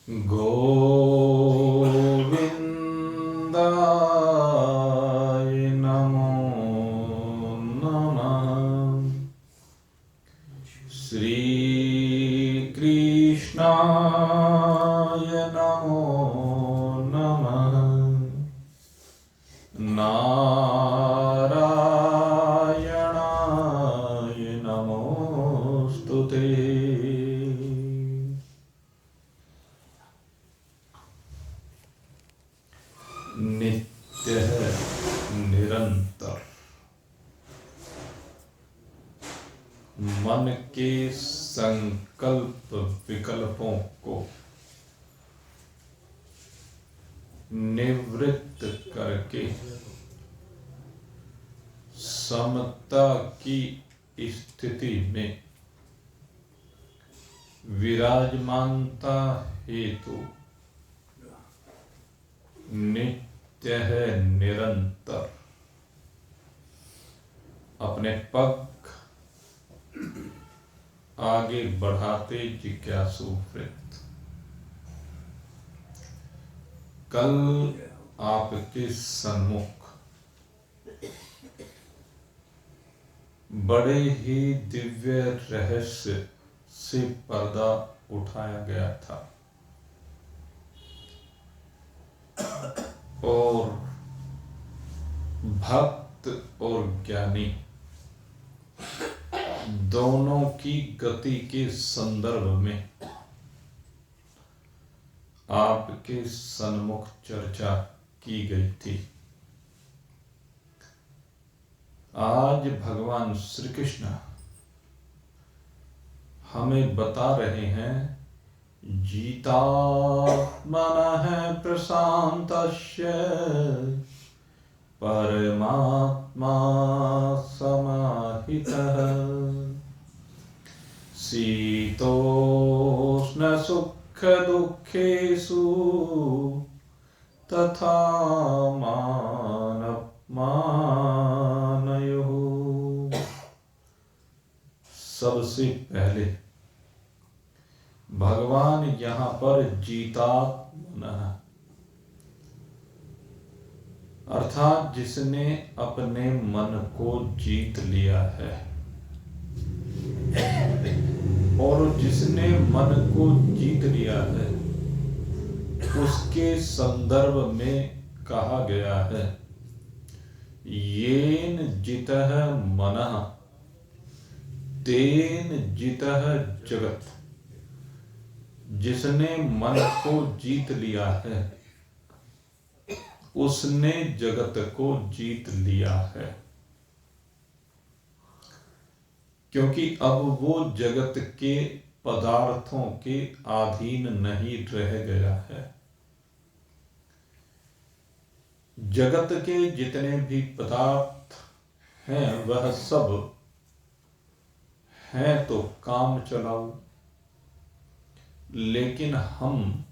गोविन्दाय नमो नमः। श्रीकृष्णाय नमो नमः। नारायणाय नमोस्तुते। नित्य निरंतर मन के संकल्प विकल्पों को निवृत्त करके समता की स्थिति में विराजमानता हेतु नित्य है निरंतर अपने पग आगे बढ़ाते जिज्ञासु वृत्त। कल आपके सन्मुख बड़े ही दिव्य रहस्य से पर्दा उठाया गया था और भक्त और ज्ञानी दोनों की गति के संदर्भ में आपके सन्मुख चर्चा की गई थी। आज भगवान श्री कृष्ण हमें बता रहे हैं जितात्मनः प्रशान्तस्य परमात्मा समाहितः शीतोष्ण सुख दुःखेषु तथा मानवमानयोः। सबसे पहले भगवान यहाँ पर जितात्मनः अर्थात जिसने अपने मन को जीत लिया है और जिसने मन को जीत लिया है उसके संदर्भ में कहा गया है येन जितः मनः तेन जितः जगत। जिसने मन को जीत लिया है उसने जगत को जीत लिया है, क्योंकि अब वो जगत के पदार्थों के अधीन नहीं रह गया है। जगत के जितने भी पदार्थ हैं वह सब हैं तो काम चलाऊ, लेकिन हम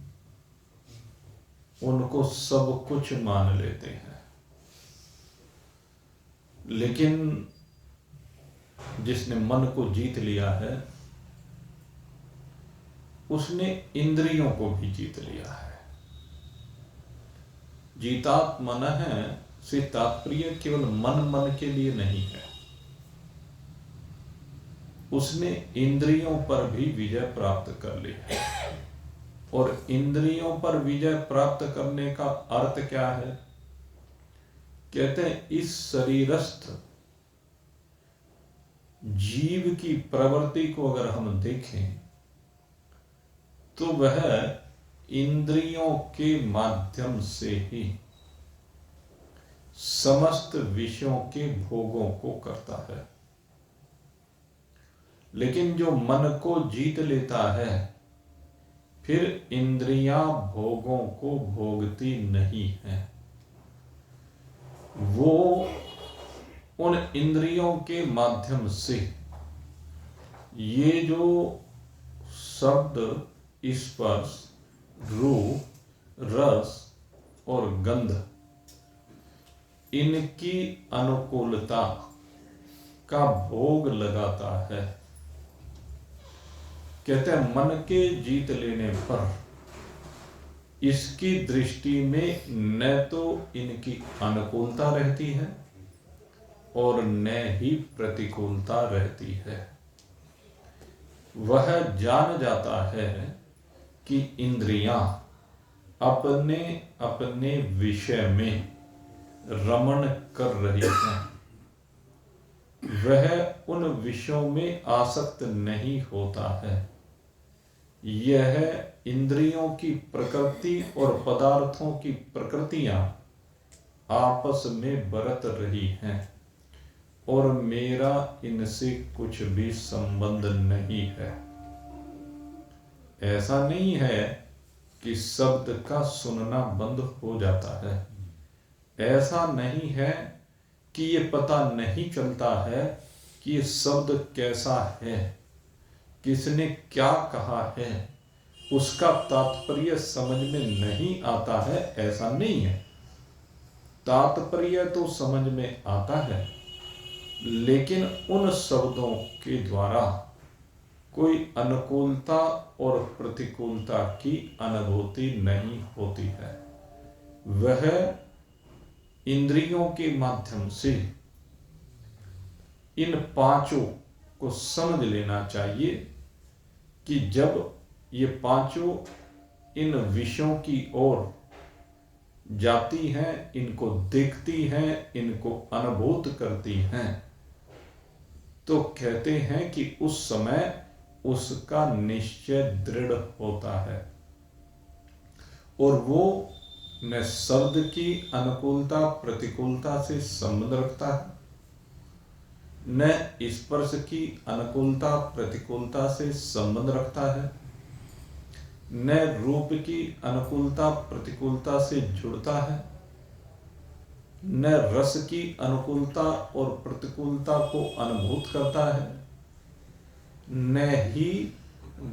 उनको सब कुछ मान लेते हैं। लेकिन जिसने मन को जीत लिया है उसने इंद्रियों को भी जीत लिया है। जितात्मनः से तात्पर्य केवल मन के लिए नहीं है, उसने इंद्रियों पर भी विजय प्राप्त कर ली है। और इंद्रियों पर विजय प्राप्त करने का अर्थ क्या है? कहते हैं इस शरीरस्थ जीव की प्रवृत्ति को अगर हम देखें तो वह इंद्रियों के माध्यम से ही समस्त विषयों के भोगों को करता है। लेकिन जो मन को जीत लेता है फिर इंद्रियां भोगों को भोगती नहीं है। वो उन इंद्रियों के माध्यम से ये जो शब्द, स्पर्श, रूप, रस और गंध, इनकी अनुकूलता का भोग लगाता है। कहते हैं मन के जीत लेने पर इसकी दृष्टि में न तो इनकी अनुकूलता रहती है और न ही प्रतिकूलता रहती है। वह जान जाता है कि इंद्रियां अपने अपने विषय में रमण कर रही हैं। वह उन विषयों में आसक्त नहीं होता है। यह इंद्रियों की प्रकृति और पदार्थों की प्रकृतियां आपस में बरत रही हैं और मेरा इनसे कुछ भी संबंध नहीं है। ऐसा नहीं है कि शब्द का सुनना बंद हो जाता है। ऐसा नहीं है कि ये पता नहीं चलता है कि ये शब्द कैसा है, किसने क्या कहा है, उसका तात्पर्य समझ में नहीं आता है। ऐसा नहीं है, तात्पर्य तो समझ में आता है, लेकिन उन शब्दों के द्वारा कोई अनुकूलता और प्रतिकूलता की अनुभूति नहीं होती है। वह इंद्रियों के माध्यम से इन पांचों को समझ लेना चाहिए कि जब ये पांचों इन विषयों की ओर जाती हैं, इनको देखती हैं, इनको अनुभूत करती हैं, तो कहते हैं कि उस समय उसका निश्चय दृढ़ होता है और वो न शब्द की अनुकूलता प्रतिकूलता से संबंध रखता है, न स्पर्श की अनुकूलता प्रतिकूलता से संबंध रखता है, न रूप की अनुकूलता प्रतिकूलता से जुड़ता है, न रस की अनुकूलता और प्रतिकूलता को अनुभूत करता है, न ही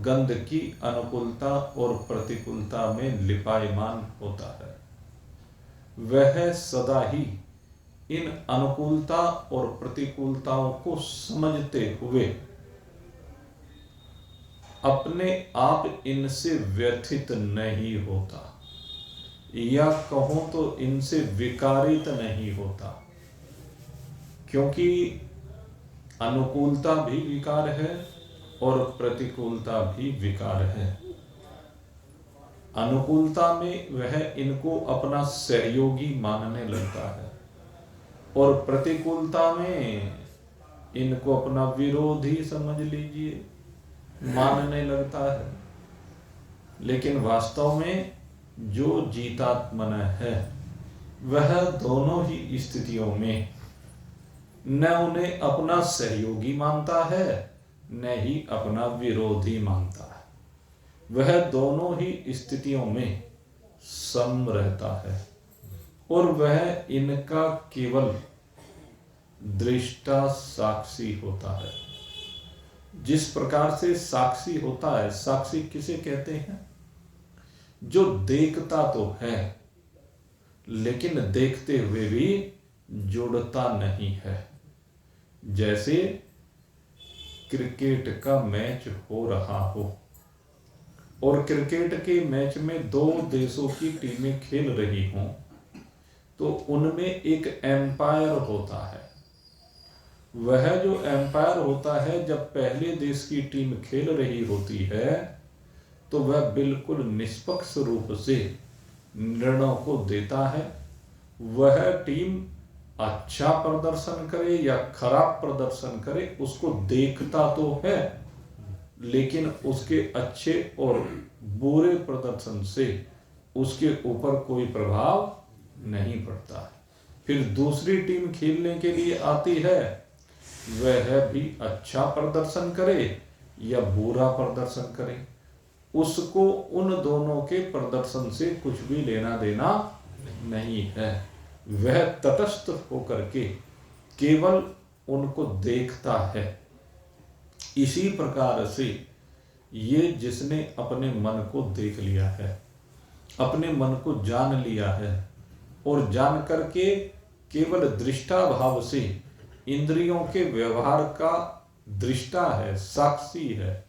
गंध की अनुकूलता और प्रतिकूलता में लिपायमान होता है। वह सदा ही इन अनुकूलता और प्रतिकूलताओं को समझते हुए अपने आप इनसे व्यथित नहीं होता, या कहूं तो इनसे विकारित नहीं होता, क्योंकि अनुकूलता भी विकार है और प्रतिकूलता भी विकार है। अनुकूलता में वह इनको अपना सहयोगी मानने लगता है और प्रतिकूलता में इनको अपना विरोधी समझ लीजिए मानने लगता है। लेकिन वास्तव में जो जीतात्मन है वह दोनों ही स्थितियों में न उन्हें अपना सहयोगी मानता है न ही अपना विरोधी मानता है। वह दोनों ही स्थितियों में सम रहता है और वह इनका केवल दृष्टा साक्षी होता है। जिस प्रकार से साक्षी होता है, साक्षी किसे कहते हैं? जो देखता तो है लेकिन देखते हुए भी जुड़ता नहीं है। जैसे क्रिकेट का मैच हो रहा हो और क्रिकेट के मैच में दो देशों की टीमें खेल रही हों, तो उनमें एक एम्पायर होता है। वह जो एम्पायर होता है, जब पहले देश की टीम खेल रही होती है तो वह बिल्कुल निष्पक्ष रूप से निर्णय को देता है। वह टीम अच्छा प्रदर्शन करे या खराब प्रदर्शन करे, उसको देखता तो है, लेकिन उसके अच्छे और बुरे प्रदर्शन से उसके ऊपर कोई प्रभाव नहीं पड़ता। फिर दूसरी टीम खेलने के लिए आती है, वह भी अच्छा प्रदर्शन करे या बुरा प्रदर्शन करे, उसको उन दोनों के प्रदर्शन से कुछ भी लेना देना नहीं है। वह तटस्थ होकर के केवल उनको देखता है। इसी प्रकार से ये जिसने अपने मन को देख लिया है, अपने मन को जान लिया है और जान करके केवल दृष्टा भाव से इंद्रियों के व्यवहार का दृष्टा है, साक्षी है,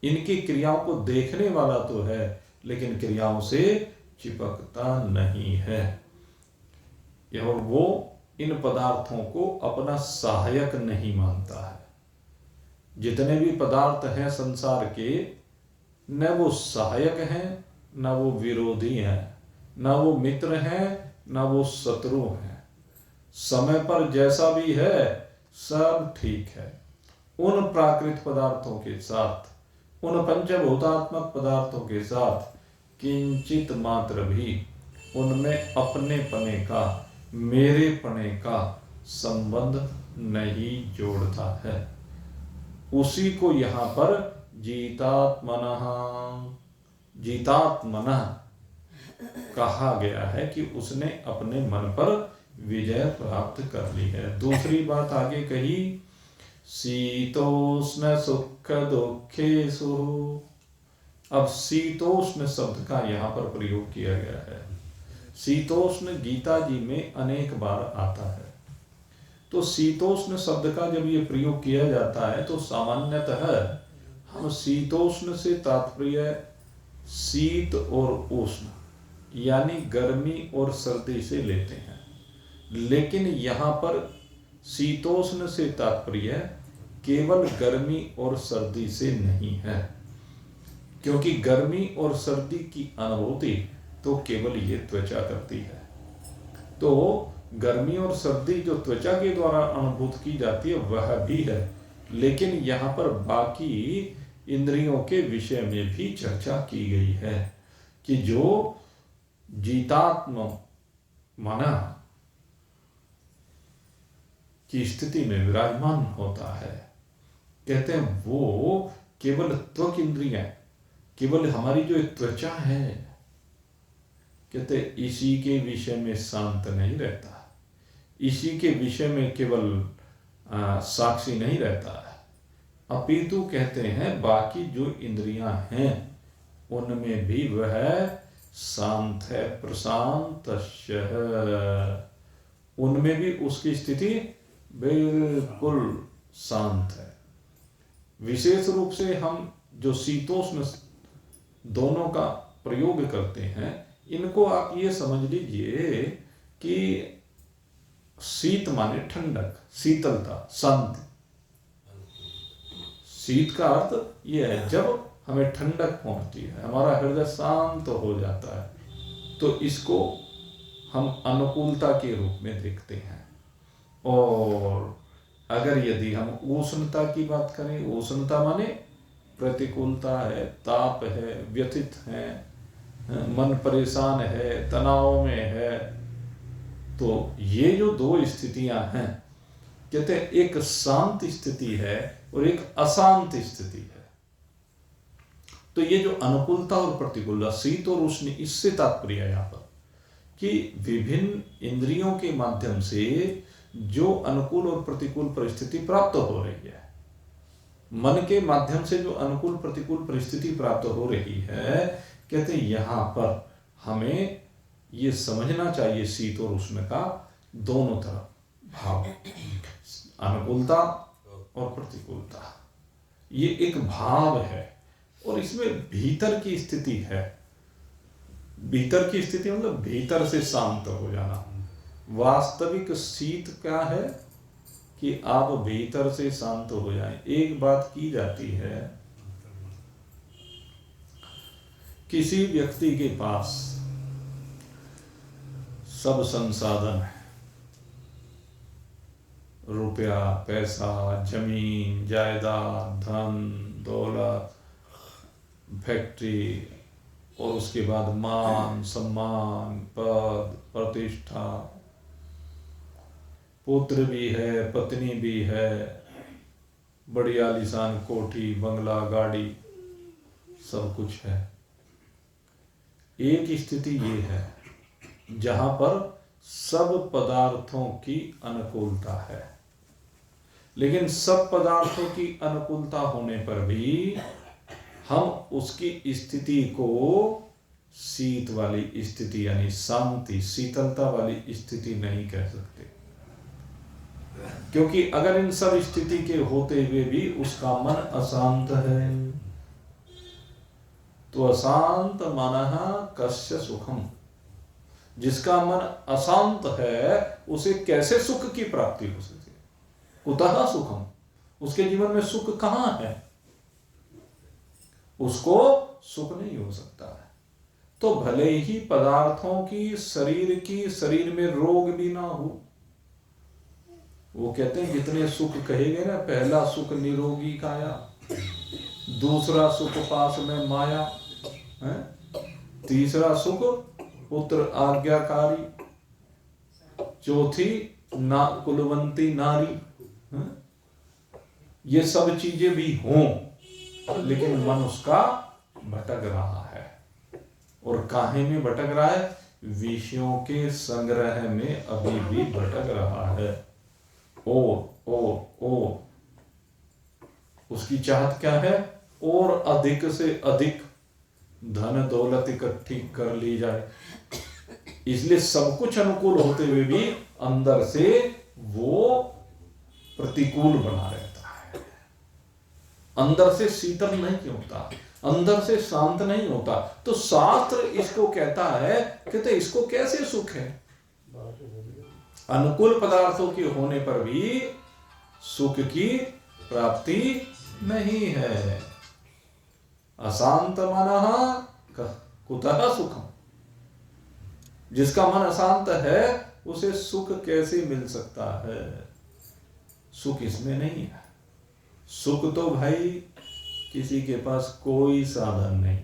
इनकी क्रियाओं को देखने वाला तो है, लेकिन क्रियाओं से चिपकता नहीं है। और वो इन पदार्थों को अपना सहायक नहीं मानता है। जितने भी पदार्थ हैं संसार के, न वो सहायक हैं, न वो विरोधी हैं, न वो मित्र हैं, न वो शत्रु हैं। समय पर जैसा भी है सब ठीक है। उन प्राकृत पदार्थों के साथ, उन पंचभूतात्मक पदार्थों के साथ किंचित मात्र भी उनमें अपने पने का, मेरे पने का संबंध नहीं जोड़ता है। उसी को यहां पर जीतात्मनः कहा गया है कि उसने अपने मन पर विजय प्राप्त कर ली है। दूसरी बात आगे कही, शीतोष्ण सुख दुखेषु। अब शीतोष्ण शब्द का यहाँ पर प्रयोग किया गया है। शीतोष्ण गीता जी में अनेक बार आता है। तो शीतोष्ण शब्द का जब ये प्रयोग किया जाता है तो सामान्यतः हम शीतोष्ण से तात्पर्य शीत और उष्ण यानी गर्मी और सर्दी से लेते हैं। लेकिन यहाँ पर शीतोष्ण से तात्पर्य केवल गर्मी और सर्दी से नहीं है, क्योंकि गर्मी और सर्दी की अनुभूति तो केवल ये त्वचा करती है। तो गर्मी और सर्दी जो त्वचा के द्वारा अनुभूत की जाती है वह भी है, लेकिन यहाँ पर बाकी इंद्रियों के विषय में भी चर्चा की गई है कि जो जीतात्म मना की स्थिति में विराजमान होता है, कहते हैं वो केवल त्वक इंद्रियां, केवल हमारी जो त्वचा है, कहते इसी के विषय में शांत नहीं रहता, इसी के विषय में केवल साक्षी नहीं रहता है, अपितु कहते हैं बाकी जो इंद्रियां हैं उनमें भी वह शांत है, प्रशांत, उनमें भी उसकी स्थिति बिल्कुल शांत है। विशेष रूप से हम जो शीतोष्ण दोनों का प्रयोग करते हैं, इनको आप ये समझ लीजिए कि शीत माने ठंडक, शीतलता, शांति। शीत का अर्थ ये है जब हमें ठंडक पहुंचती है, हमारा हृदय शांत हो जाता है, तो इसको हम अनुकूलता के रूप में देखते हैं। और अगर यदि हम उष्णता की बात करें, उष्णता माने प्रतिकूलता है, ताप है, व्यथित है, मन परेशान है, तनाव में है, तो ये जो दो स्थितियां हैं, कहते हैं एक शांत स्थिति है और एक अशांत स्थिति है। तो ये जो अनुकूलता और प्रतिकूलता, शीत और उष्ण, इससे तात्पर्य है यहाँ पर कि विभिन्न इंद्रियों के माध्यम से जो अनुकूल और प्रतिकूल परिस्थिति प्राप्त हो रही है, मन के माध्यम से जो अनुकूल प्रतिकूल परिस्थिति प्राप्त हो रही है, कहते हैं यहां पर हमें ये समझना चाहिए शीत और उष्ण का दोनों तरफ भाव, अनुकूलता और प्रतिकूलता, ये एक भाव है और इसमें भीतर की स्थिति है। भीतर की स्थिति मतलब भीतर से शांत हो जाना। वास्तविक शीत क्या है कि आप भीतर से शांत हो जाएं। एक बात की जाती है, किसी व्यक्ति के पास सब संसाधन है, रुपया, पैसा, जमीन, जायदाद, धन, दौलत, फैक्ट्री, और उसके बाद मान, सम्मान, पद, प्रतिष्ठा, पुत्र भी है, पत्नी भी है, बड़ी आलीशान कोठी, बंगला, गाड़ी, सब कुछ है। एक स्थिति ये है जहां पर सब पदार्थों की अनुकूलता है, लेकिन सब पदार्थों की अनुकूलता होने पर भी हम उसकी स्थिति को शीत वाली स्थिति यानी शांति, शीतलता वाली स्थिति नहीं कह सकते, क्योंकि अगर इन सब स्थिति के होते हुए भी उसका मन अशांत है तो अशांत मनः कस्य सुखम, जिसका मन अशांत है उसे कैसे सुख की प्राप्ति हो सकती है? कुतः सुखम, उसके जीवन में सुख कहां है? उसको सुख नहीं हो सकता है। तो भले ही पदार्थों की, शरीर में रोग भी ना हो, वो कहते हैं जितने सुख कहेंगे ना, पहला सुख निरोगी काया, दूसरा सुख पास में माया है, तीसरा सुख पुत्र आज्ञाकारी, चौथी कुलवंती नारी है? ये सब चीजें भी हों, लेकिन मन उसका भटक रहा है। और काहे में भटक रहा है? विषयों के संग्रह में अभी भी भटक रहा है। और उसकी चाहत क्या है? और अधिक से अधिक धन दौलत इकट्ठी कर ली जाए। इसलिए सब कुछ अनुकूल होते हुए भी अंदर से वो प्रतिकूल बना रहता है, अंदर से शीतल नहीं होता, अंदर से शांत नहीं होता। तो शास्त्र इसको कहता है, कहते इसको कैसे सुख है? अनुकूल पदार्थों के होने पर भी सुख की प्राप्ति नहीं है। अशांत मनः कुतः सुखम, जिसका मन अशांत है उसे सुख कैसे मिल सकता है? सुख इसमें नहीं है। सुख तो भाई किसी के पास कोई साधन नहीं,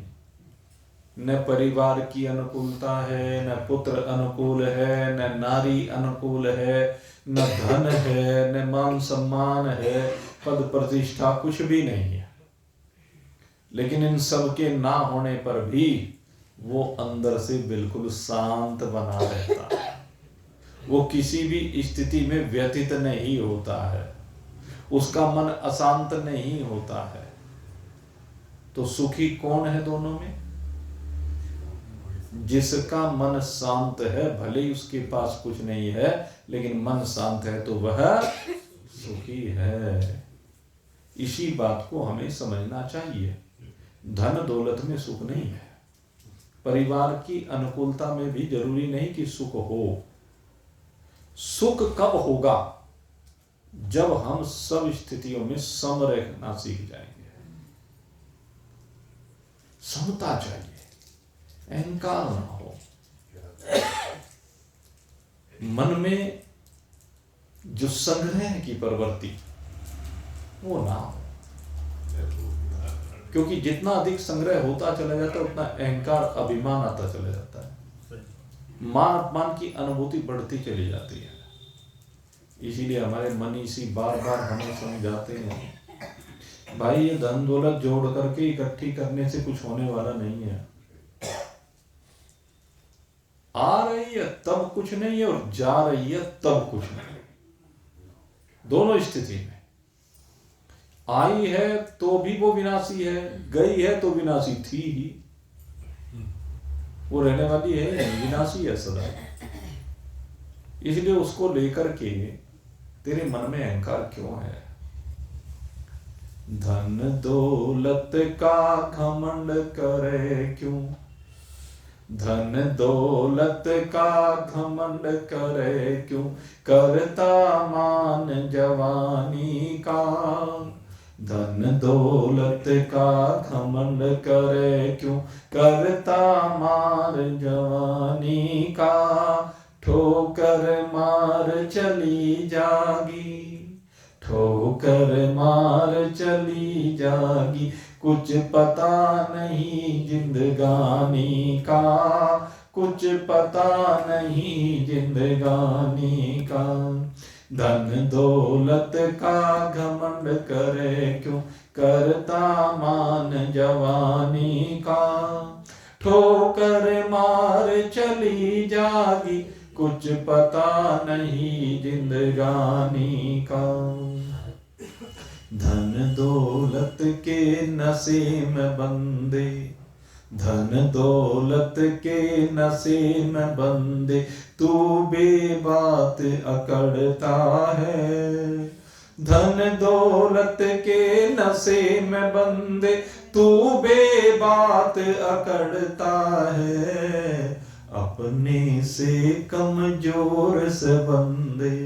न परिवार की अनुकूलता है, न पुत्र अनुकूल है, न नारी अनुकूल है, न धन है, न मान सम्मान है, पद प्रतिष्ठा कुछ भी नहीं है। लेकिन इन सब के ना होने पर भी वो अंदर से बिल्कुल शांत बना रहता है। वो किसी भी स्थिति में व्यथित नहीं होता है, उसका मन अशांत नहीं होता है। तो सुखी कौन है दोनों में? जिसका मन शांत है, भले ही उसके पास कुछ नहीं है, लेकिन मन शांत है तो वह सुखी है। इसी बात को हमें समझना चाहिए। धन दौलत में सुख नहीं है, परिवार की अनुकूलता में भी जरूरी नहीं कि सुख हो। सुख कब होगा? जब हम सब स्थितियों में सम रहना सीख जाएंगे। समता चाहिए, अहंकार ना हो, मन में जो संग्रह की प्रवृत्ति वो ना हो। क्योंकि जितना अधिक संग्रह होता चला जाता है उतना अहंकार, अभिमान आता चला जाता है, मान अपमान की अनुभूति बढ़ती चली जाती है। इसीलिए हमारे मनीषी बार बार हमें समझाते हैं, भाई ये धन दौलत जोड़ करके इकट्ठी करने से कुछ होने वाला नहीं है। आ रही है तब कुछ नहीं है, और जा रही है तब कुछ नहीं। दोनों स्थिति में आई है तो भी वो विनाशी है, गई है तो विनाशी थी ही। वो रहने वाली है, विनाशी है सदा। इसलिए उसको लेकर के तेरे मन में अहंकार क्यों है? धन दौलत का घमंड करे क्यों? धन दौलत का घमंड करे क्यों? करता मान जवानी का। धन दौलत का घमंड करे क्यों? करता मान जवानी का। ठोकर मार चली जागी, ठोकर मार चली जागी, कुछ पता नहीं जिंदगानी का, कुछ पता नहीं जिंदगानी का। धन दौलत का घमंड करे क्यों? करता मान जवानी का। ठोकर मार चली जागी, कुछ पता नहीं जिंदगानी का। धन दौलत के नशे में बंदे, धन दौलत के नशे में बंदे, तू बेबात अकड़ता है। धन दौलत के नशे में बंदे, तू बेबात अकड़ता है, अपने से कमजोर से बंदे,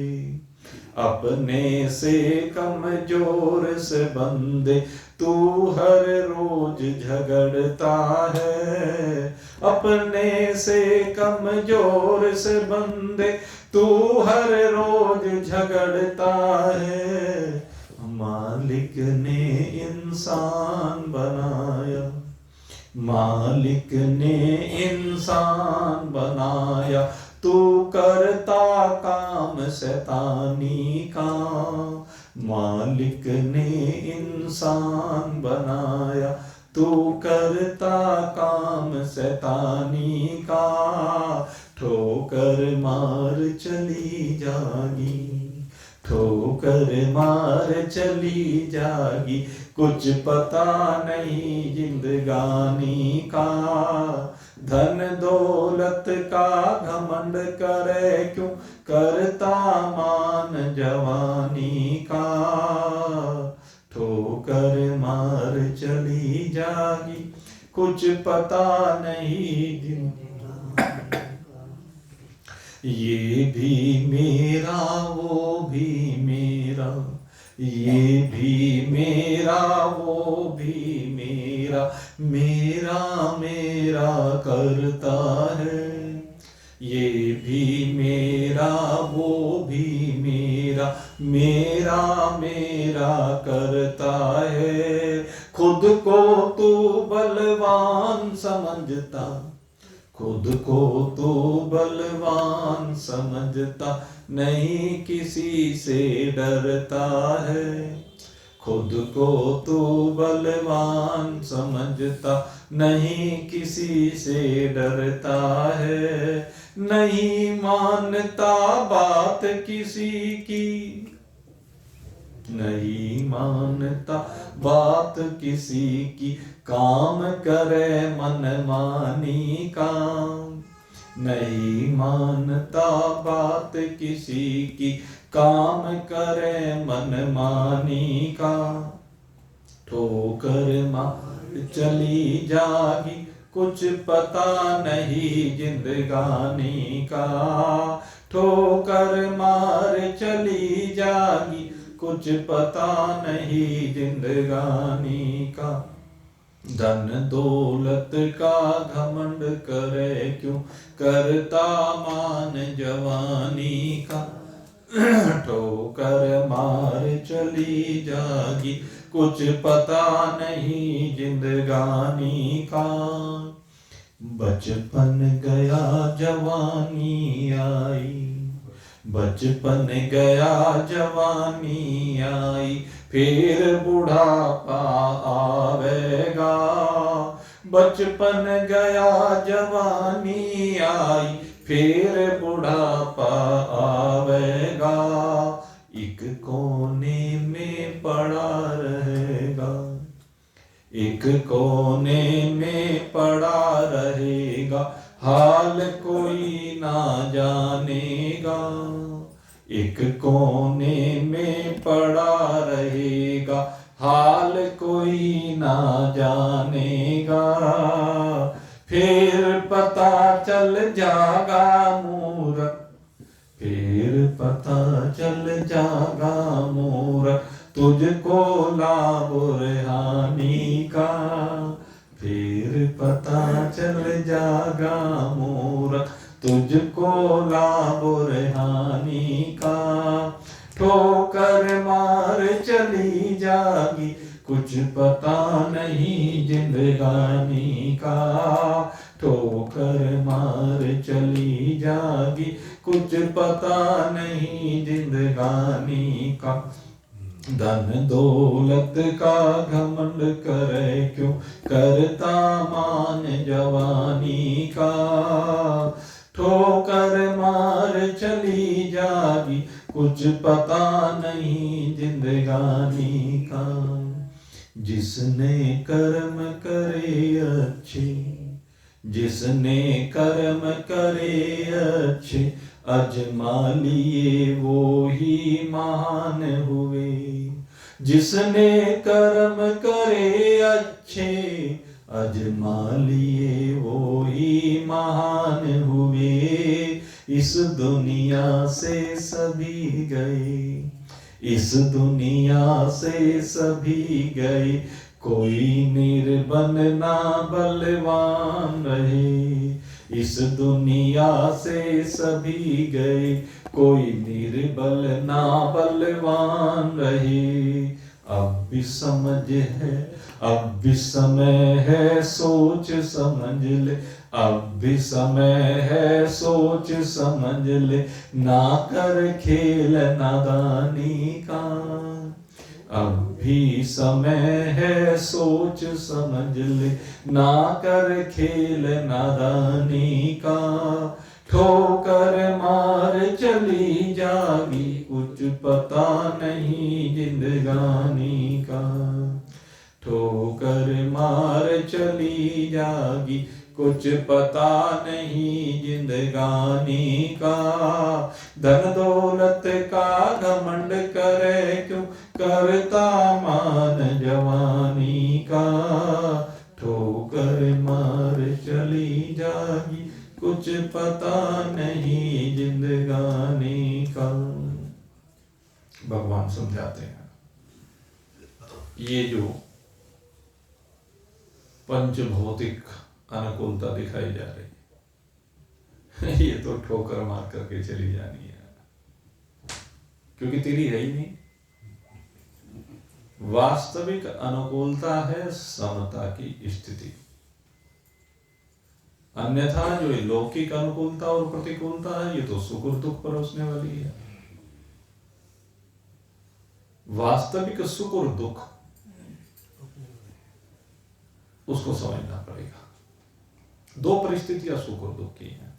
अपने से कमजोर से बंदे तू हर रोज झगड़ता है, अपने से कमजोर से बंदे तू हर रोज झगड़ता है। मालिक ने इंसान बनाया, मालिक ने इंसान बनाया, तू करता काम शैतानी का। मालिक ने इंसान बनाया, तू करता काम शैतानी का। ठोकर मार चली जागी, ठोकर मार चली जागी, कुछ पता नहीं जिंदगानी का। धन दौलत का घमंड करे क्यों, करता मान जवानी का। ठोकर मार चली जागी, कुछ पता नहीं जिंदगानी। ये भी मेरा वो भी मेरा, ये भी मेरा वो भी मेरा, मेरा मेरा करता है। ये भी मेरा वो भी मेरा, मेरा मेरा करता है। खुद को तू बलवान समझता, खुद को तो बलवान समझता, नहीं किसी से डरता है। खुद को तो बलवान समझता, नहीं किसी से डरता है। नहीं मानता बात किसी की, नहीं मानता बात किसी की, काम करे मनमानी का। नहीं मानता बात किसी की, काम करे मनमानी का। ठोकर मार चली जागी, कुछ पता नहीं जिंदगानी का। ठोकर मार चली जागी, कुछ पता नहीं जिंदगानी का। धन दौलत का घमंड करे क्यों, करता मान जवानी का। ठोकर मार चली जागी, कुछ पता नहीं जिंदगानी का। बचपन गया जवानी आई, बचपन गया जवानी आई, फिर बुढ़ापा आवेगा। बचपन गया जवानी आई, फिर बुढ़ापा आवेगा। एक कोने में पड़ा रहेगा, एक कोने में पड़ा रहेगा, हाल कोई ना जानेगा। एक कोने में पड़ा रहेगा, हाल कोई ना जानेगा। फिर पता चल जागा मूरख, फिर पता चल जागा मूरख, तुझको लाभ हानि का। फिर पता चल जागा मूरख, तुझको लाभ हानि का। ठोकर मार चली जागी, कुछ पता नहीं जिंदगानी का। ठोकर मार चली जागी, कुछ पता नहीं जिंदगानी का। धन दौलत का घमंड करे क्यों, करता मान जवानी का। ठोकर मार चली जागी, कुछ पता नहीं जिंदगानी का। जिसने कर्म करे अच्छे, जिसने कर्म करे अच्छे, अजमा लिए वो ही महान हुए। जिसने कर्म करे अच्छे अजमा लिए वो ही महान हुए। इस दुनिया से सभी गए, इस दुनिया से सभी गए, कोई निर्बल ना बलवान रहे। इस दुनिया से सभी गए, कोई निर्बल ना बलवान रहे। अब भी समझ है, अब भी समय है, सोच समझ ले। अब भी समय है, सोच समझ ले, ना कर खेल नादानी का। अब भी समय है, सोच समझ ले, ना कर खेल नादानी का। ठोकर मार चली जागी, कुछ पता नहीं जिंदगानी का। ठोकर मार चली जागी, कुछ पता नहीं जिंदगानी का। धन दौलत का घमंड करे क्यों, करता मान जवानी का। ठोकर मार चली जागी, कुछ पता नहीं जिंदगानी का। भगवान समझाते हैं ये जो पंच भौतिक अनुकूलता दिखाई जा रही है ये तो ठोकर मार करके चली जानी है, क्योंकि तेरी है ही नहीं। वास्तविक अनुकूलता है समता की स्थिति, अन्यथा जो लौकिक अनुकूलता और प्रतिकूलता है ये तो सुख और दुख परोसने वाली है। वास्तविक सुख और दुख उसको समझना पड़ेगा। दो परिस्थितियां सुख और दुख की हैं।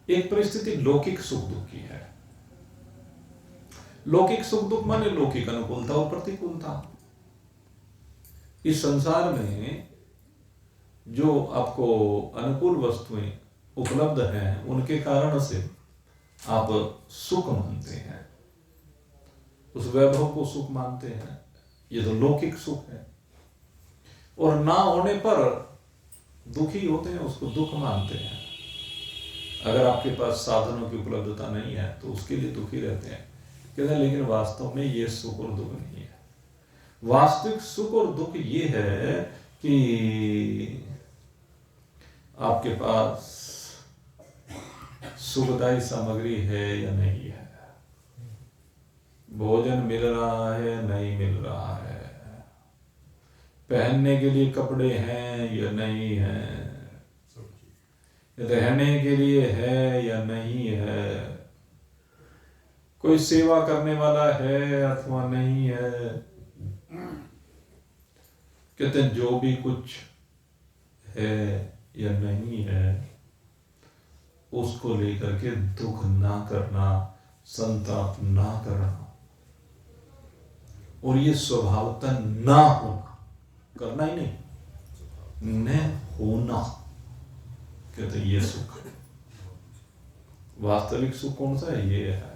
एक परिस्थिति लौकिक सुख दुख की है। लौकिक सुख दुख माने लौकिक अनुकूलता और प्रतिकूलता। इस संसार में जो आपको अनुकूल वस्तुएं उपलब्ध हैं उनके कारण से आप सुख मानते हैं, उस वैभव को सुख मानते हैं, ये तो लौकिक सुख है। और ना होने पर दुखी होते हैं, उसको दुख मानते हैं। अगर आपके पास साधनों की उपलब्धता नहीं है तो उसके लिए दुखी रहते हैं, कहते हैं लेकिन वास्तव में ये सुख और दुख नहीं है। वास्तविक सुख और दुख ये है कि आपके पास सुखदायी सामग्री है या नहीं है, भोजन मिल रहा है नहीं मिल रहा है, पहनने के लिए कपड़े हैं या नहीं है, रहने के लिए है या नहीं है, कोई सेवा करने वाला है अथवा नहीं है। कहते हैं जो भी कुछ है या नहीं है उसको लेकर के दुख ना करना, संताप ना करना, और ये स्वभावतः ना होना, करना ही नहीं, न होना, कहते हैं ये सुख। वास्तविक सुख कौन सा है? ये है।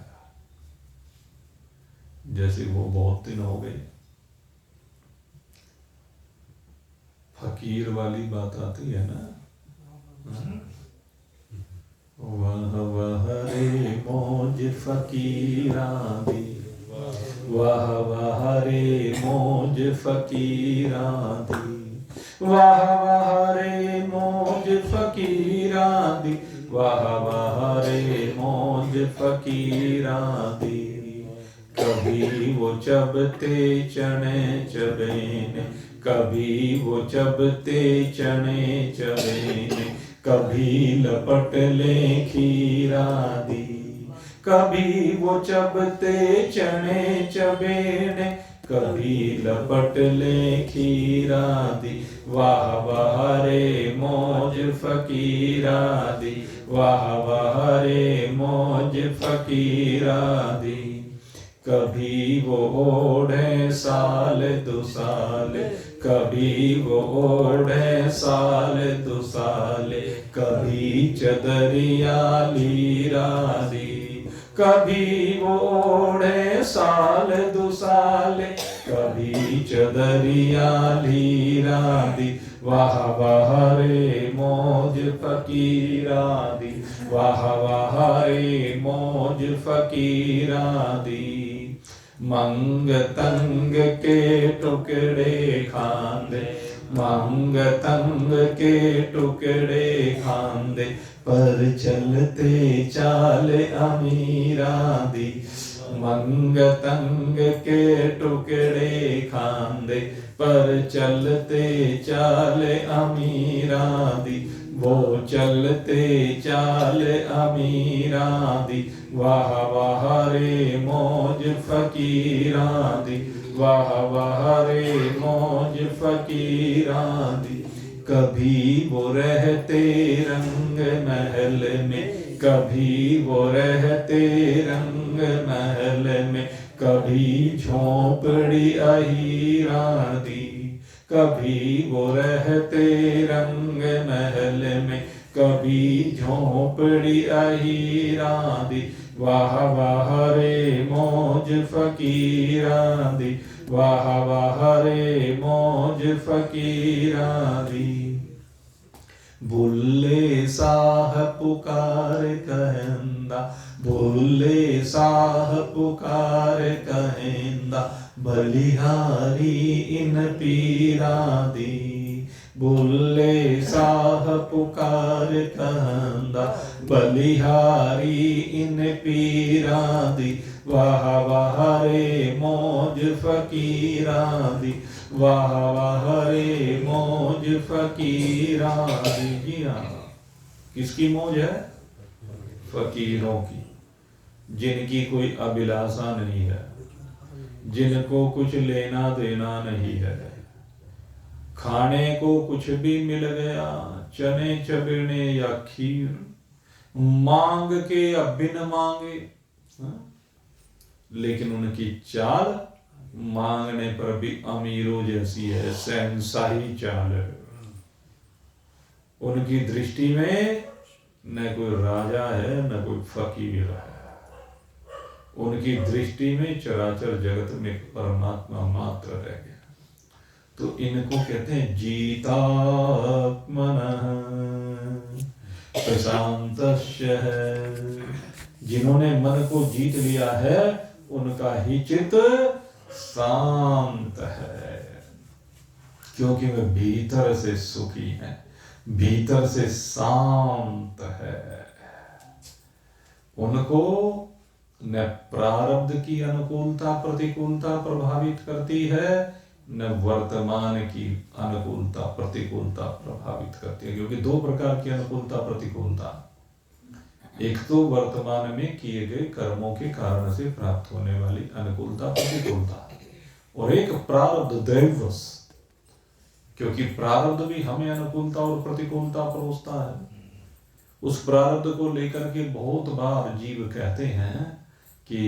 जैसे वो बहुत दिन हो गए फकीर वाली बात आती है ना, वह वह रे मौज फकीरा दी, वाह वाह रे मौज फकीरा दी, वाह वाह रे मौज फकीरा दी, वाह वाह रे मौज फकीरा दी। कभी वो चबते चने चबेने, कभी वो चबते चने चबेने, कभी लपट ले खीरा दी, कभी वो चबते चने चबेने, कभी लपट ले खीरा दी। वाह वाह रे मौज फकीरा दी, वाह वाह रे मौज फकीरा दी। कभी वो ओढ़े साल दो साल, कभी वो ओढ़े साल दो साल, कभी चदरिया लीरा दी, कभी वो ओढ़े साल दो साल, कभी चदरिया लीरा दी, वाह वाह रे मौज फकीरा दी, वाह वाह रे मौज फकीरा दी। मंग तंग के टुकड़े खांदे, मंग तंग के टुकड़े खांदे, पर चलते चाल अमीरा दी। मंग तंग के टुकड़े खांदे, पर चलते चाल अमीरा दी, वो चलते चाल अमीरा दी। वाह वाह रे मौज फकीरा दी, वाह वाह रे मौज फकीरा दी। कभी वो रहते रंग महल में, कभी वो रहते रंग महल में, कभी झोंपड़ी अहीरा दी। कभी वो रहते रंग महल में, कभी झोंपड़ी अहीरा दी। वाह वाह रे मौज फकीरा दी, वाह वाह रे मौज फकीरा दी। बुल्ले साह पुकार कहंदा, बुल्ले साह पुकार कहंदा, बलिहारी इन पीरा दी। बुल्ले साह पुकार कहंदा, बलिहारी इन पीरा दी। वाह वाह रे मौज फकीरा दी, वाह वाह रे मौज फकीरा दी। जी हाँ, किसकी मौज है? फकीरों की, जिनकी कोई अभिलाषा नहीं है, जिनको कुछ लेना देना नहीं है। खाने को कुछ भी मिल गया, चने चबेने या खीर, मांग के या बिन मांगे, लेकिन उनकी चाल मांगने पर भी अमीरों जैसी है, शहंशाही चाल है। उनकी दृष्टि में न कोई राजा है न कोई फकीर है, उनकी दृष्टि में चराचर जगत में परमात्मा मात्र रह गया। तो इनको कहते हैं जीतात्मनः प्रशांतस्य है। जिन्होंने मन को जीत लिया है उनका ही चित्त शांत है, क्योंकि वे भीतर से सुखी हैं, भीतर से शांत है। उनको न प्रारब्ध की अनुकूलता प्रतिकूलता प्रभावित करती है, न वर्तमान की अनुकूलता प्रतिकूलता प्रभावित करती है। क्योंकि दो प्रकार की अनुकूलता प्रतिकूलता, एक तो वर्तमान में किए गए कर्मों के कारण से प्राप्त होने वाली अनुकूलता प्रतिकूलता, और एक प्रारब्ध दैववश, क्योंकि प्रारब्ध भी हमें अनुकूलता और प्रतिकूलता परोसता है। उस प्रारब्ध को लेकर के बहुत बार जीव कहते हैं कि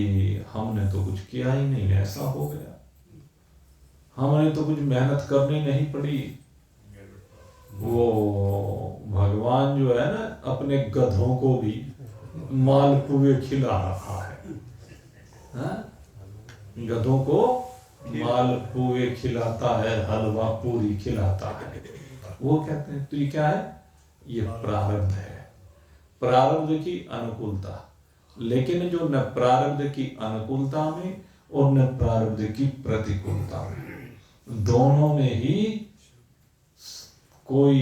हमने तो कुछ किया ही नहीं, ऐसा हो गया, हमने तो कुछ मेहनत करनी नहीं पड़ी। वो भगवान जो है ना, अपने गधों को भी मालपुए खिला रहा है, गधों को मालपुए खिलाता है, हलवा पूरी खिलाता है। वो कहते हैं तो ये क्या है? ये प्रारब्ध है, प्रारब्ध की अनुकूलता। लेकिन जो न प्रारब्ध की अनुकूलता में और न प्रारब्ध की प्रतिकूलता में, दोनों में ही कोई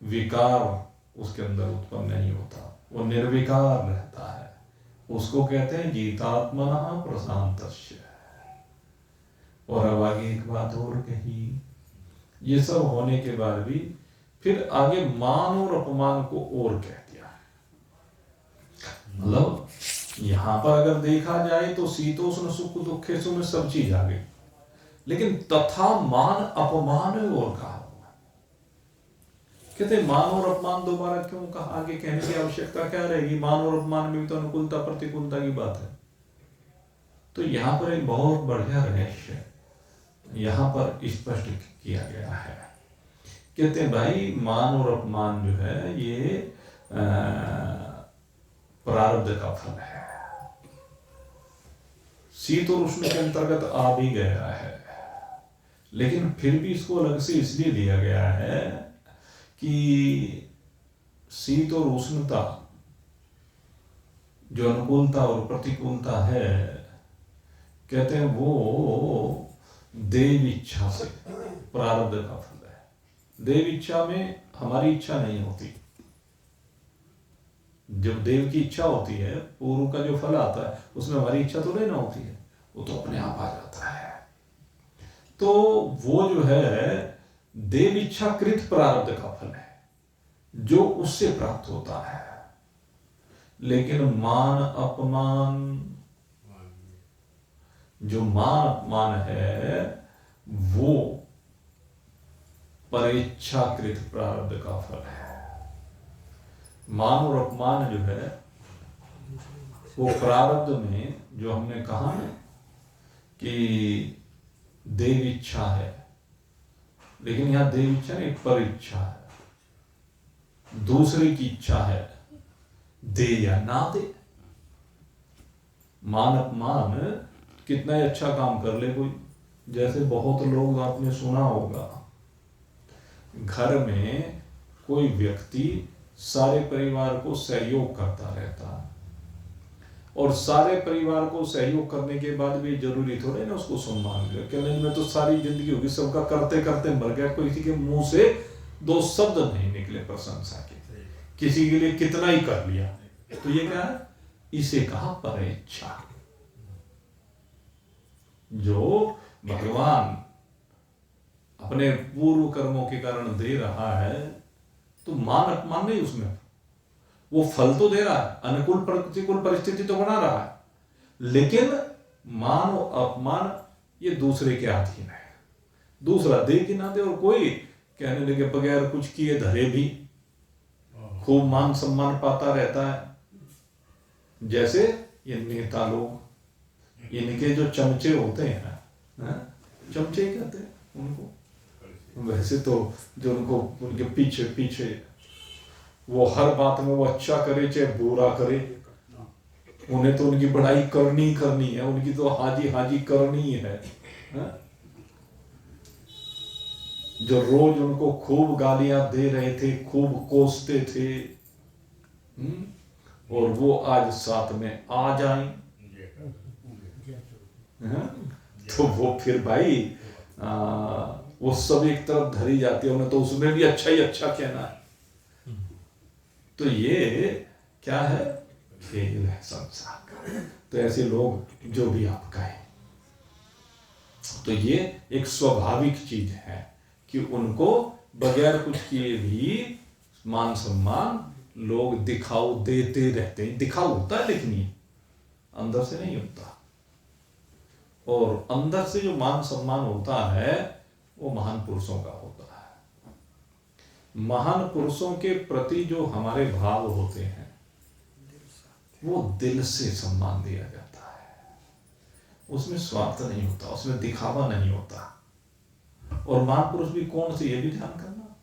विकार उसके अंदर उत्पन्न नहीं होता, वो निर्विकार रहता है। उसको कहते हैं जीतात्मनः प्रशांतस्य। और अब आगे एक बात और कही, ये सब होने के बाद भी फिर आगे मान और अपमान को और कह दिया। मतलब यहां पर अगर देखा जाए तो शीतोष्ण सुख दुखेशु में सब चीज आ गई, लेकिन तथा मान अपमान और कहा। कहते मान और अपमान दोबारा क्यों कहा? आगे कहने की आवश्यकता क्या रहेगी? मान और अपमान में भी तो अनुकूलता प्रतिकूलता की बात है। तो यहाँ पर एक बहुत बढ़िया रहस्य यहाँ पर स्पष्ट किया गया है। कहते हैं भाई मान और अपमान जो है ये प्रारब्ध का फल है। शीत और उष्ण के अंतर्गत आ भी गया है, लेकिन फिर भी इसको अलग से इसलिए दिया गया है कि शीत और उष्णता, जो अनुकूलता और प्रतिकूलता है, कहते हैं वो देव इच्छा से प्रारब्ध का फल है। देव इच्छा में हमारी इच्छा नहीं होती। जब देव की इच्छा होती है, पूर्व का जो फल आता है उसमें हमारी इच्छा तो नहीं ना होती है, वो तो अपने आप आ जाता है। तो वो जो है देव इच्छा कृत प्रारब्ध का फल है जो उससे प्राप्त होता है। लेकिन मान अपमान, जो मान अपमान है वो परेच्छाकृत प्रारब्ध का फल है। मान और अपमान जो है वो प्रारब्ध में, जो हमने कहा ना कि देव इच्छा है, लेकिन यहां देव इच्छा नहीं, पर इच्छा है, दूसरे की इच्छा है, दे या ना दे। मान अपमान कितना ही अच्छा काम कर ले कोई, जैसे बहुत लोग आपने सुना होगा, घर में कोई व्यक्ति सारे परिवार को सहयोग करता रहता है, और सारे परिवार को सहयोग करने के बाद भी जरूरी थोड़े ना उसको सम्मान दे। कहने में तो सारी जिंदगी होगी, सबका करते करते मर गया, कोई किसी के मुंह से दो शब्द नहीं निकले प्रशंसा के, किसी के लिए कितना ही कर लिया। तो ये क्या है, इसे कहा परेच्छा। जो भगवान अपने पूर्व कर्मों के कारण दे रहा है, तो मान अपमान नहीं उसमें, वो फल तो दे रहा है, अनुकूल प्रतिकूल परिस्थिति तो बना रहा है, लेकिन मान और अपमान ये दूसरे के अधीन है। दूसरा दे कि ना दे, और कोई कहने लगे बगैर कुछ किए धरे भी खूब मान सम्मान पाता रहता है। जैसे ये नेता लोग, इनके जो चमचे होते हैं, चमचे कहते हैं उनको, वैसे तो जो उनको उनके पीछे पीछे वो हर बात में वो अच्छा करे चाहे बुरा करे, उन्हें तो उनकी बड़ाई करनी करनी है, उनकी तो हाजी हाजी करनी है। जो रोज उनको खूब गालियां दे रहे थे, खूब कोसते थे, और वो आज साथ में आ जाएं, तो वो फिर भाई वो सब एक तरफ धरी जाती है, उन्हें तो उसमें भी अच्छा ही अच्छा कहना है। तो ये क्या है, खेल है संसार का। तो ऐसे लोग जो भी आप कहें, तो ये एक स्वाभाविक चीज है कि उनको बगैर कुछ किए भी मान सम्मान लोग दिखाऊ देते रहते हैं। दिखाऊ होता है लेकिन ये अंदर से नहीं होता, और अंदर से जो मान सम्मान होता है वो महान पुरुषों का होता है। महान पुरुषों के प्रति जो हमारे भाव होते हैं वो दिल से सम्मान दिया जाता है, उसमें स्वार्थ नहीं होता, उसमें दिखावा नहीं होता। और महान पुरुष भी कौन से, ये भी ध्यान करना।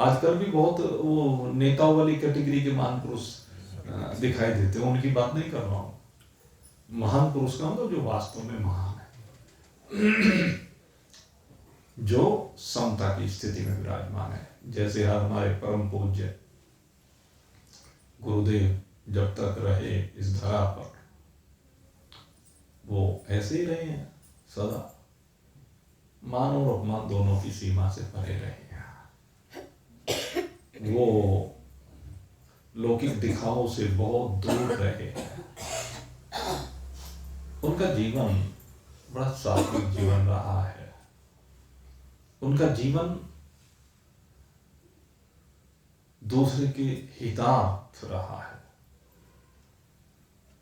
आजकल भी बहुत वो नेताओं वाली कैटेगरी के महान पुरुष दिखाई देते हैं, उनकी बात नहीं कर रहा हूं। महान पुरुष का मतलब जो वास्तव में महान है, जो समता की स्थिति में विराजमान है। जैसे हमारे परम पूज्य गुरुदेव जब तक रहे इस धरा पर, वो ऐसे ही रहे हैं सदा, मान और अपमान दोनों की सीमा से परे रहे हैं। वो लौकिक दिखावों से बहुत दूर रहे हैं। उनका जीवन बड़ा सात्विक जीवन रहा है। उनका जीवन दूसरे के हितार्थ रहा है।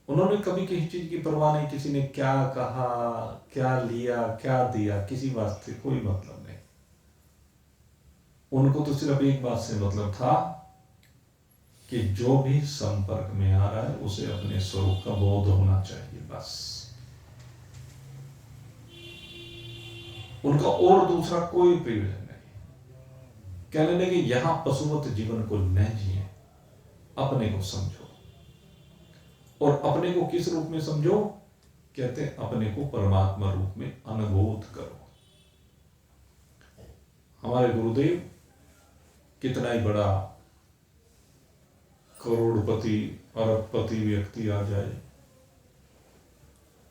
उन्होंने कभी किसी चीज की परवाह नहीं, किसी ने क्या कहा, क्या लिया, क्या दिया, किसी बात से कोई मतलब नहीं। उनको तो सिर्फ एक बात से मतलब था कि जो भी संपर्क में आ रहा है उसे अपने स्वरूप का बोध होना चाहिए, बस। उनका और दूसरा कोई प्रयोजन नहीं। कहने लगे यहां पशुवत जीवन को न जिए, अपने को समझो। और अपने को किस रूप में समझो? कहते हैं अपने को परमात्मा रूप में अनुभूत करो। हमारे गुरुदेव कितना ही बड़ा करोड़पति अरबपति व्यक्ति आ जाए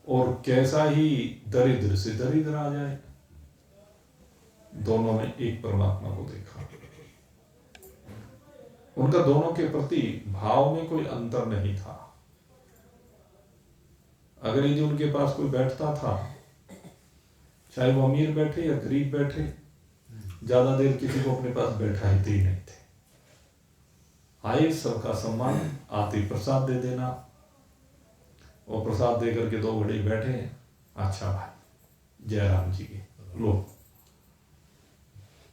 और कैसा ही दरिद्र से दरिद्र आ जाए, दोनों ने एक परमात्मा को देखा। उनका दोनों के प्रति भाव में कोई अंतर नहीं था। अगर यदि उनके पास कोई बैठता था, चाहे वो अमीर बैठे या गरीब बैठे, ज्यादा देर किसी को अपने पास बैठाते ही नहीं थे। आए सबका सम्मान, आते प्रसाद दे देना, और प्रसाद दे करके 2 घड़ी बैठे, अच्छा भाई जयराम जी के लो,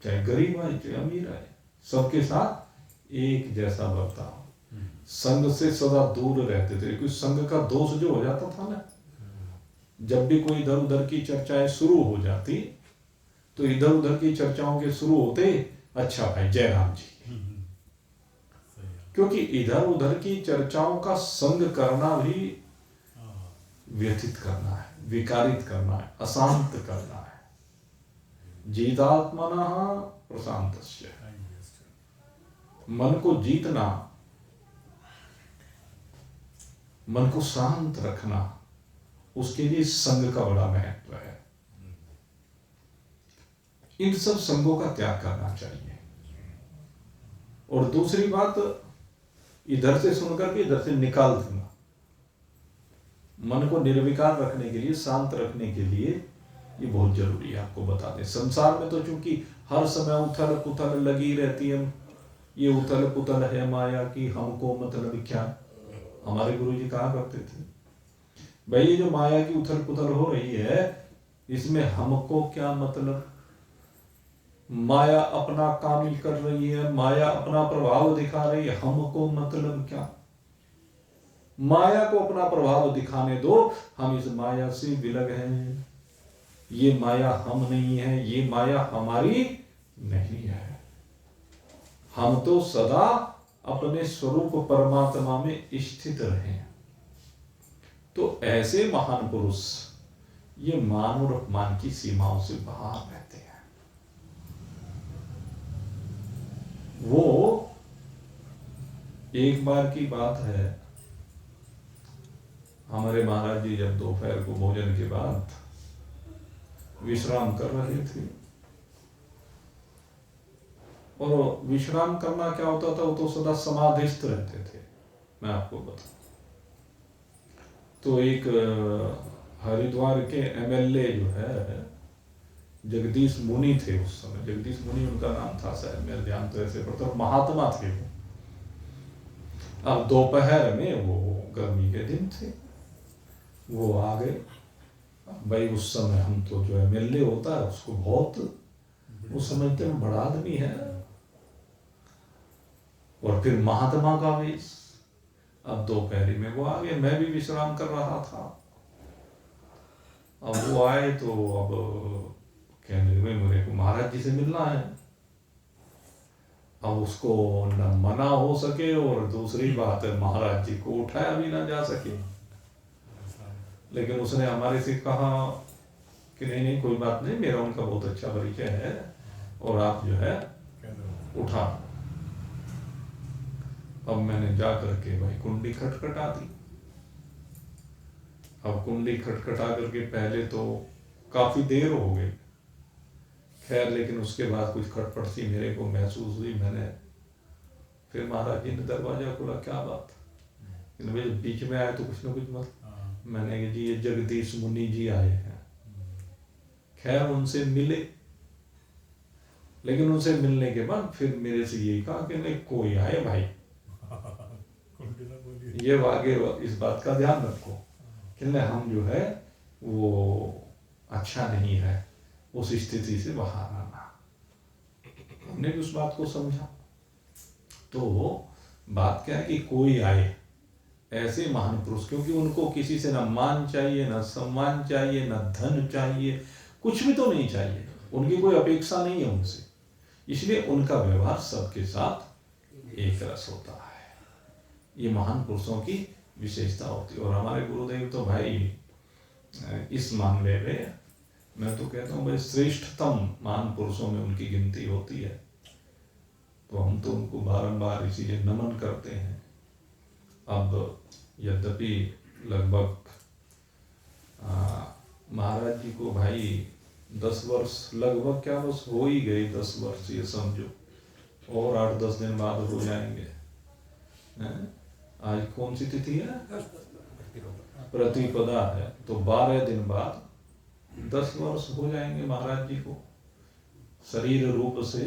चाहे गरीब आए चाहे अमीर आए, सबके साथ एक जैसा बर्ताव। संघ से सदा दूर रहते थे, क्योंकि संघ का दोष जो हो जाता था ना, जब भी कोई इधर उधर की चर्चाएं शुरू हो जाती तो इधर उधर की चर्चाओं के शुरू होते, अच्छा भाई जयराम जी, क्योंकि इधर उधर की चर्चाओं का संग करना भी व्यथित करना है, विकारित करना है, अशांत करना है। जीतात्मना प्रशांतस्य, मन को जीतना, मन को शांत रखना, उसके लिए संग का बड़ा महत्व है। इन सब संगों का त्याग करना चाहिए। और दूसरी बात, इधर से सुनकर के इधर से निकाल देना। मन को निर्विकार रखने के लिए, शांत रखने के लिए ये बहुत जरूरी है। आपको बता दें, संसार में तो चूंकि हर समय उथल पुथल लगी रहती है, ये उथल पुथल है माया की, हमको मतलब क्या। हमारे गुरु जी कहा करते थे, भाई ये जो माया की उथल पुथल हो रही है, इसमें हमको क्या मतलब। माया अपना काम कर रही है, माया अपना प्रभाव दिखा रही है, हमको मतलब क्या। माया को अपना प्रभाव दिखाने दो, हम इस माया से विलग हैं। ये माया हम नहीं है, ये माया हमारी नहीं है। हम तो सदा अपने स्वरूप परमात्मा में स्थित रहे। तो ऐसे महान पुरुष ये मान और अपमान की सीमाओं से बाहर रहते हैं। वो एक बार की बात है, हमारे महाराज जी जब दोपहर को भोजन के बाद विश्राम कर रहे थे, और विश्राम करना क्या होता था, वो तो सदा समाधिस्थ रहते थे। मैं आपको बताऊं तो एक हरिद्वार के एमएलए जो है जगदीश मुनि थे, उस समय जगदीश मुनि उनका नाम था शायद, मेरे ध्यान तो ऐसे पड़ता, महात्मा थे वो। अब दोपहर में, वो गर्मी के दिन थे, वो आ गए। भाई उस समय हम तो जो एमएलए होता है उसको बहुत वो समझते हैं बड़ा आदमी है, और फिर महात्मा का वेश। अब दोपहरी में वो आ गए, मैं भी विश्राम कर रहा था। अब वो आए तो अब कहने लगे मेरे को महाराज जी से मिलना है। अब उसको न मना हो सके, और दूसरी बात है महाराज जी को उठाया भी ना जा सके। लेकिन उसने हमारे से कहा कि नहीं नहीं कोई बात नहीं, मेरा उनका बहुत अच्छा परिचय है, और आप जो है उठा। अब मैंने जा करके भाई कुंडली खटखटा दी। अब कुंडली खटखटा करके पहले तो काफी देर हो गई, खैर लेकिन उसके बाद कुछ खटपट सी मेरे को महसूस हुई। मैंने फिर महाराज जी ने दरवाजा खोला, क्या बात, बीच में आए तो कुछ ना कुछ मत। मैंने कहा जी ये जगदीश मुनि जी आए हैं। खैर उनसे मिले, लेकिन उनसे मिलने के बाद फिर मेरे से यही कहा कि नहीं कोई आए भाई, ये आगे इस बात का ध्यान रखो कि हम जो है वो अच्छा नहीं है, उस स्थिति से बाहर आना। हमने भी उस बात को समझा। तो बात क्या है कि कोई आए ऐसे महान पुरुष, क्योंकि उनको किसी से ना मान चाहिए, ना सम्मान चाहिए, ना धन चाहिए, कुछ भी तो नहीं चाहिए, उनकी कोई अपेक्षा नहीं है उनसे, इसलिए उनका व्यवहार सबके साथ एक रस होता है। ये महान पुरुषों की विशेषता होती है। और हमारे गुरुदेव तो भाई इस मामले में मैं तो कहता हूँ भाई श्रेष्ठतम महान पुरुषों में उनकी गिनती होती है, तो हम तो उनको बारंबार इसीलिए नमन करते हैं। अब यद्यपि लगभग महाराज जी को भाई 10 वर्ष लगभग, क्या बस हो ही गए 10 वर्ष, ये समझो, और 8-10 दिन बाद हो जाएंगे। आज कौन सी तिथि है? प्रतिपदा है, तो 12 दिन बाद 10 वर्ष हो जाएंगे महाराज जी को शरीर रूप से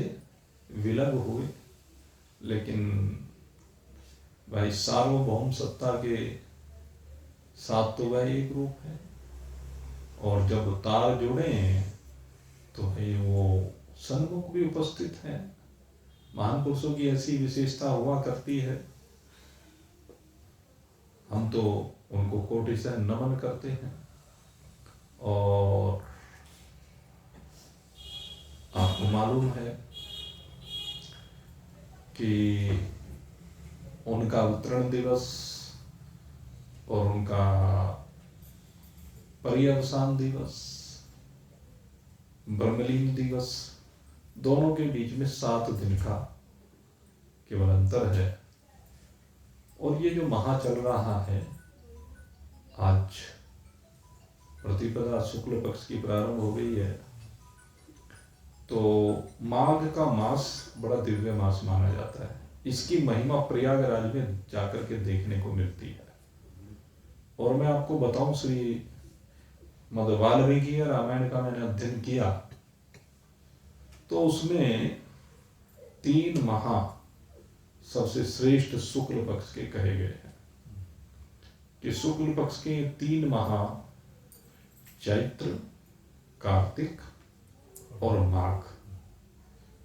विलग हुए। लेकिन भाई सार्वभौम सत्ता के साथ तो वह एक रूप है, और जब तार जुड़े तो भाई वो सन्मुख भी उपस्थित है। महान पुरुषों की ऐसी विशेषता हुआ करती है, हम तो उनको कोटि से नमन करते हैं। और आपको मालूम है कि उनका अवतरण दिवस और उनका पर्यवसान दिवस, ब्रह्मलीन दिवस, दोनों के बीच में 7 दिन का केवल अंतर है। और ये जो महा चल रहा है, आज प्रतिपदा शुक्ल पक्ष की प्रारंभ हो गई है, तो माघ का मास बड़ा दिव्य मास माना जाता है। इसकी महिमा प्रयागराज में जाकर के देखने को मिलती है। और मैं आपको बताऊं, श्री मद वाल्मीकि रामायण का मैंने अध्ययन किया, तो उसमें 3 महा सबसे श्रेष्ठ शुक्ल पक्ष के कहे गए हैं कि शुक्ल पक्ष के 3 महा चैत्र, कार्तिक और माघ,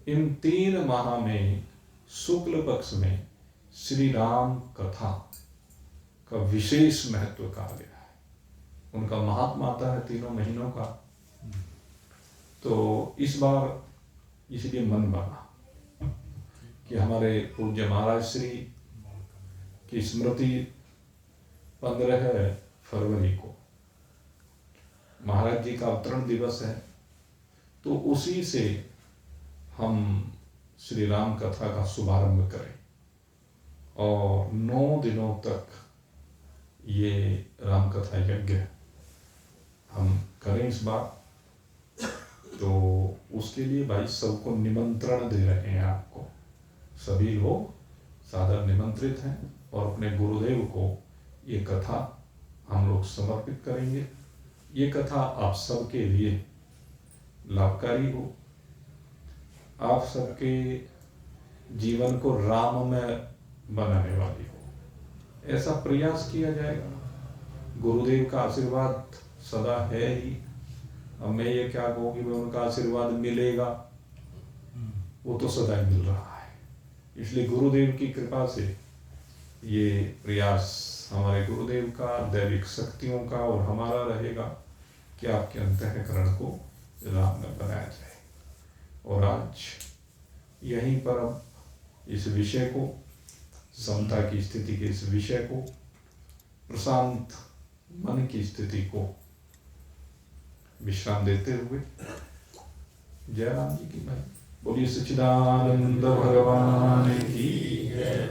इन 3 माह में शुक्ल पक्ष में श्री राम कथा का विशेष महत्व कहा गया है। उनका महात्मा आता है 3 महीनों का। तो इस बार इसलिए मन बना कि हमारे पूज्य महाराज श्री की स्मृति 15 फरवरी को महाराज जी का अवतरण दिवस है, तो उसी से हम श्री राम कथा का शुभारंभ करें और 9 दिनों तक ये राम कथा यज्ञ हम करें इस बार। तो उसके लिए भाई सबको निमंत्रण दे रहे हैं, आपको सभी लोग सादर निमंत्रित हैं, और अपने गुरुदेव को ये कथा हम लोग समर्पित करेंगे। ये कथा आप सबके लिए लाभकारी हो, आप सबके जीवन को राममय बनाने वाली हो, ऐसा प्रयास किया जाएगा। गुरुदेव का आशीर्वाद सदा है ही। अब मैं ये क्या कहूँ कि मैं उनका आशीर्वाद मिलेगा, वो तो सदा ही मिल रहा है। इसलिए गुरुदेव की कृपा से ये प्रयास हमारे गुरुदेव का, दैविक शक्तियों का और हमारा रहेगा कि आपके अंतःकरण को राममय बनाया जाए। और आज यहीं पर हम इस विषय को, समता की स्थिति के इस विषय को, प्रशांत मन की स्थिति को विश्राम देते हुए, जय राम जी की भाई बोलिए, सच्चिदानंद भगवान की जय।